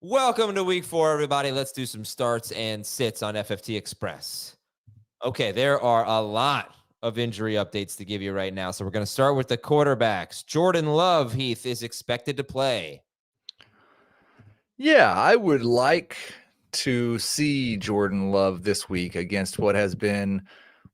Welcome to week 4, everybody. Let's do some starts and sits on FFT Express. Okay, there are a lot of injury updates to give you right now. So we're going to start with the quarterbacks. Jordan Love, Heath, is expected to play. Yeah, I would like to see Jordan Love this week against what has been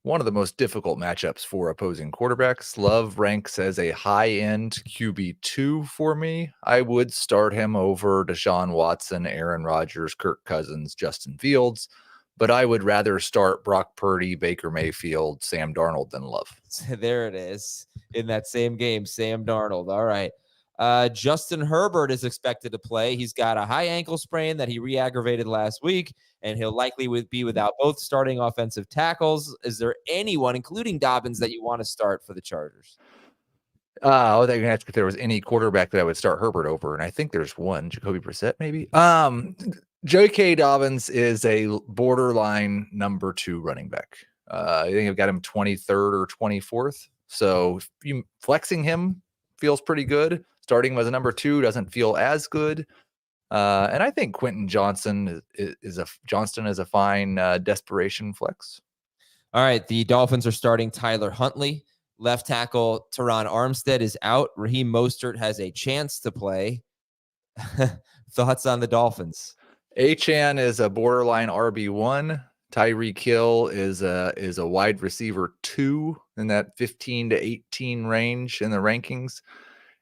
one of the most difficult matchups for opposing quarterbacks. Love ranks as a high-end QB2 for me. I would start him over Deshaun Watson, Aaron Rodgers, Kirk Cousins, Justin Fields, but I would rather start Brock Purdy, Baker Mayfield, Sam Darnold than Love. There it is in that same game, Sam Darnold. All right. Justin Herbert is expected to play. He's got a high ankle sprain that he re-aggravated last week, and he'll likely be without both starting offensive tackles. Is there anyone, including Dobbins, that you want to start for the Chargers? I was going to ask if there was any quarterback that I would start Herbert over, and I think there's one, Jacoby Brissett, maybe. J.K. Dobbins is a borderline number 2 running back. I think I've got him 23rd or 24th. So flexing him feels pretty good. Starting him as a number 2 doesn't feel as good. And I think Quentin Johnston is a fine desperation flex. All right, the Dolphins are starting Tyler Huntley. Left tackle Teron Armstead is out. Raheem Mostert has a chance to play. Thoughts on the Dolphins? Achane is a borderline RB1. Tyreek Hill is a wide receiver 2 in that 15 to 18 range in the rankings,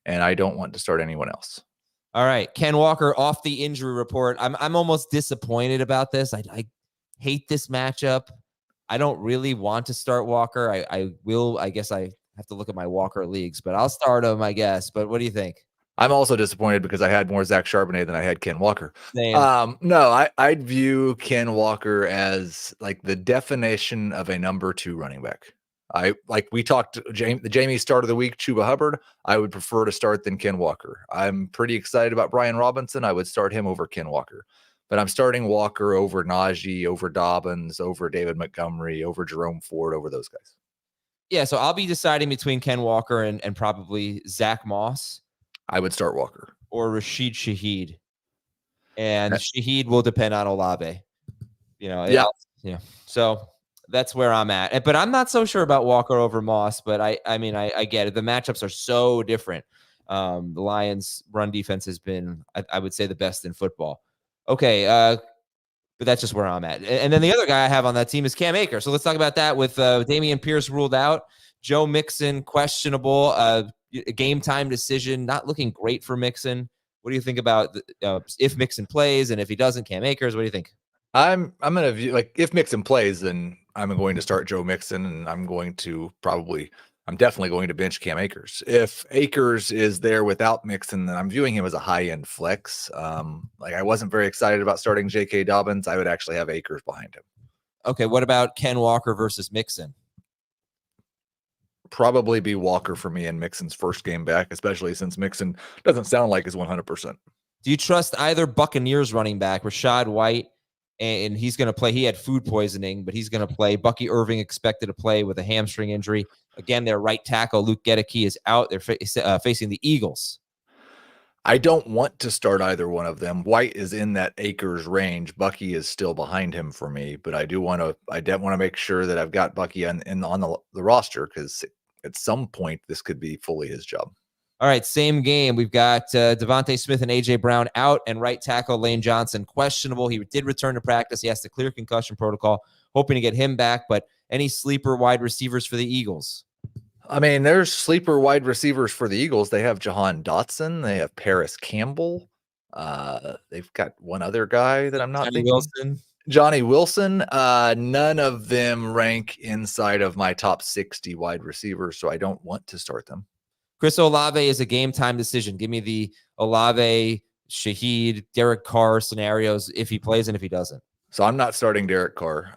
and I don't want to start anyone else. All right, Ken Walker off the injury report. I'm almost disappointed about this. I hate this matchup. I don't really want to start Walker. I will. I guess I have to look at my Walker leagues, but I'll start him, I guess. But what do you think? I'm also disappointed because I had more Zach Charbonnet than I had Ken Walker. Same. No, I'd view Ken Walker as like the definition of a number 2 running back. We talked the Jamie start of the week, Chuba Hubbard. I would prefer to start than Ken Walker. I'm pretty excited about Brian Robinson. I would start him over Ken Walker. But I'm starting Walker over Najee, over Dobbins, over David Montgomery, over Jerome Ford, over those guys. Yeah, so I'll be deciding between Ken Walker and probably Zach Moss. I would start Walker. Or Rashid Shaheed. And Shaheed will depend on Olave. Yeah. So that's where I'm at. But I'm not so sure about Walker over Moss, but I mean, I get it. The matchups are so different. The Lions' run defense has been, I would say, the best in football. Okay, but that's just where I'm at. And then the other guy I have on that team is Cam Akers. So let's talk about that with Dameon Pierce ruled out. Joe Mixon, questionable. Game time decision, not looking great for Mixon. What do you think about if Mixon plays, and if he doesn't, Cam Akers? What do you think? I'm gonna view, like, if Mixon plays, then I'm going to start Joe Mixon, and I'm definitely going to bench Cam Akers. If Akers is there without Mixon, then I'm viewing him as a high-end flex. I wasn't very excited about starting J.K. Dobbins. I would actually have Akers behind him. Okay, what about Ken Walker versus Mixon? Probably be Walker for me in Mixon's first game back, especially since Mixon doesn't sound like he's 100%. Do you trust either Buccaneers running back, Rachaad White, and he's going to play? He had food poisoning, but he's going to play. Bucky Irving expected to play with a hamstring injury. Again, their right tackle, Luke Gedeke, is out. They're facing the Eagles. I don't want to start either one of them. White is in that Akers range. Bucky is still behind him for me, but I want to make sure that I've got Bucky on the roster, because at some point this could be fully his job. All right, same game. We've got Devontae Smith and A.J. Brown out, and right tackle Lane Johnson questionable. He did return to practice. He has to clear concussion protocol, hoping to get him back. But any sleeper wide receivers for the Eagles? I mean, there's sleeper wide receivers for the Eagles. They have Jahan Dotson. They have Paris Campbell. They've got one other guy that I'm not thinking. Johnny Wilson. None of them rank inside of my top 60 wide receivers, so I don't want to start them. Chris Olave is a game time decision. Give me the Olave, Shaheed, Derek Carr scenarios if he plays and if he doesn't. So I'm not starting Derek Carr.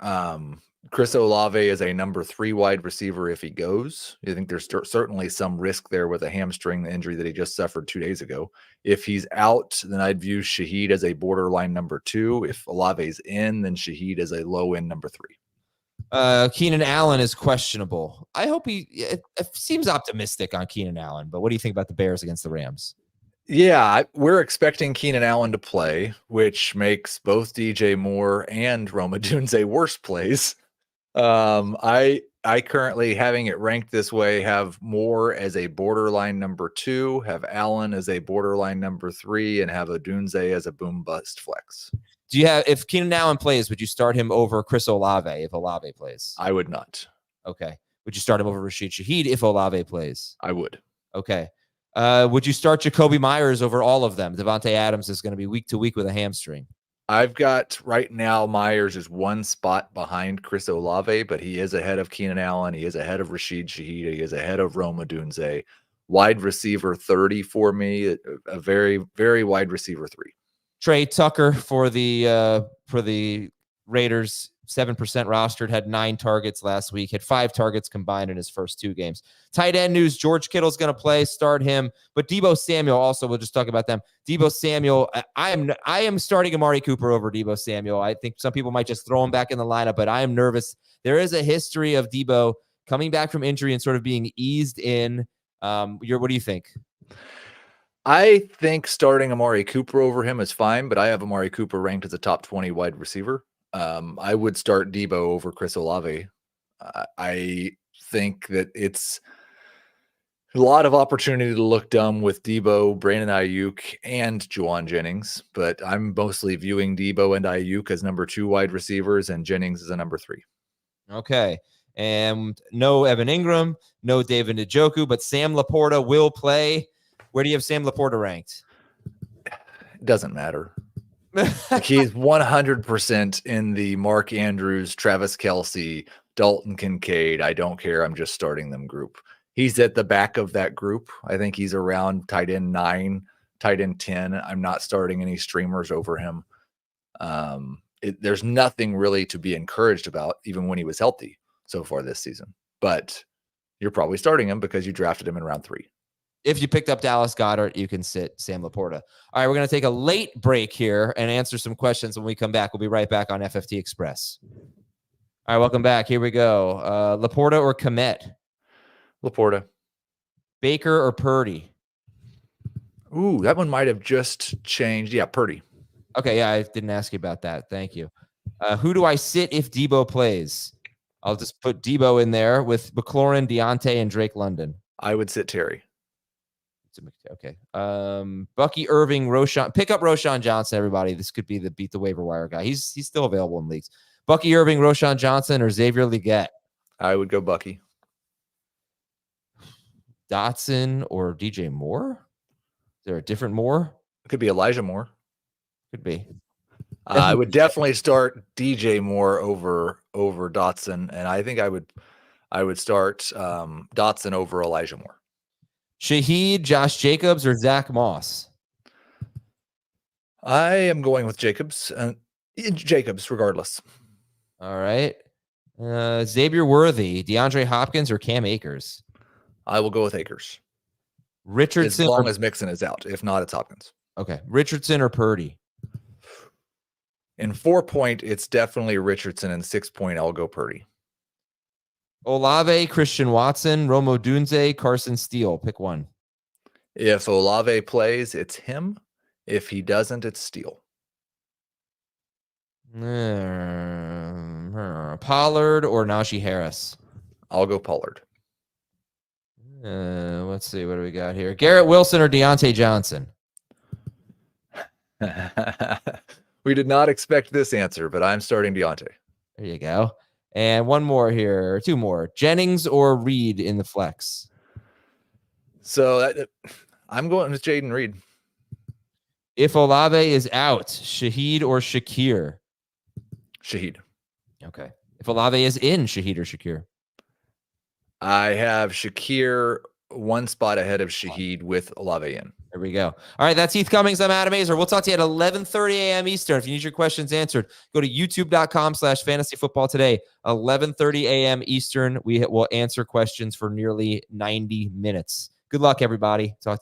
Chris Olave is a number 3 wide receiver if he goes. I think there's certainly some risk there with a hamstring injury that he just suffered 2 days ago. If he's out, then I'd view Shaheed as a borderline number 2. If Olave's in, then Shaheed is a low-end number 3. Keenan Allen is questionable. I hope it seems optimistic on Keenan Allen, but what do you think about the Bears against the Rams? Yeah, we're expecting Keenan Allen to play, which makes both DJ Moore and Roma Dunze worse plays. I currently, having it ranked this way, have Moore as a borderline number 2, have Allen as a borderline number 3, and have Odunze as a boom bust flex. Do you have, if Keenan Allen plays, would you start him over Chris Olave if Olave plays? I would not. Okay. Would you start him over Rashid Shaheed if Olave plays? I would. Okay. Would you start Jacoby Myers over all of them? Devontae Adams is going to be week to week with a hamstring. I've got right now Myers is one spot behind Chris Olave, but he is ahead of Keenan Allen. He is ahead of Rashid Shaheed. He is ahead of Roma Dunze. Wide receiver 30 for me, a very, very wide receiver 3. Trey Tucker for the Raiders, 7% rostered, had 9 targets last week, had 5 targets combined in his first 2 games. Tight end news, George Kittle's going to play, start him. But Deebo Samuel also, we'll just talk about them. Deebo Samuel, I am starting Amari Cooper over Deebo Samuel. I think some people might just throw him back in the lineup, but I am nervous. There is a history of Deebo coming back from injury and sort of being eased in. What do you think? I think starting Amari Cooper over him is fine, but I have Amari Cooper ranked as a top 20 wide receiver. I would start Deebo over Chris Olave. I think that it's a lot of opportunity to look dumb with Deebo, Brandon Ayuk, and Juwan Jennings, but I'm mostly viewing Deebo and Ayuk as number 2 wide receivers and Jennings as a number 3. Okay. And no Evan Ingram, no David Njoku, but Sam Laporta will play. Where do you have Sam Laporta ranked? It doesn't matter. He's 100% in the Mark Andrews, Travis Kelce, Dalton Kincaid. I don't care. I'm just starting them group. He's at the back of that group. I think he's around tight end 9, tight end 10. I'm not starting any streamers over him. There's nothing really to be encouraged about, even when he was healthy so far this season. But you're probably starting him because you drafted him in round 3. If you picked up Dallas Goedert, you can sit Sam Laporta. All right, we're going to take a late break here and answer some questions. When we come back, we'll be right back on FFT Express. All right, welcome back. Here we go. Laporta or Kmet? Laporta. Baker or Purdy? Ooh, that one might have just changed. Yeah, Purdy. Okay, yeah, I didn't ask you about that. Thank you. Who do I sit if Deebo plays? I'll just put Deebo in there with McLaurin, Deontay, and Drake London. I would sit Terry. Okay. Bucky Irving, Roschon. Pick up Roschon Johnson, everybody. This could be the beat the waiver wire guy. He's still available in leagues. Bucky Irving, Roschon Johnson, or Xavier Legette? I would go Bucky. Dotson or DJ Moore? Is there a different Moore? It could be Elijah Moore. Could be. I would definitely start DJ Moore over Dotson, and I think I would start Dotson over Elijah Moore. Shaheed, Josh Jacobs, or Zach Moss? I am going with Jacobs. Jacobs, regardless. All right. Xavier Worthy, DeAndre Hopkins, or Cam Akers? I will go with Akers. Richardson, as long as Mixon is out. If not, it's Hopkins. Okay. Richardson or Purdy? In 4-point, it's definitely Richardson. In 6-point, I'll go Purdy. Olave, Christian Watson, Romo Dunze, Carson Steele. Pick one. If Olave plays, it's him. If he doesn't, it's Steele. Pollard or Najee Harris? I'll go Pollard. Let's see. What do we got here? Garrett Wilson or Deontay Johnson? We did not expect this answer, but I'm starting Deontay. There you go. And one more here, 2 more. Jennings or Reed in the flex? So I'm going with Jaden Reed. If Olave is out, Shaheed or Shakir? Shaheed. Okay. If Olave is in, Shaheed or Shakir? I have Shakir one spot ahead of Shaheed with Olave in. There we go. All right, that's Heath Cummings. I'm Adam Azer. We'll talk to you at 11:30 a.m. Eastern. If you need your questions answered, go to youtube.com/fantasyfootball today. 11:30 a.m. Eastern. We will answer questions for nearly 90 minutes. Good luck, everybody. Talk to you.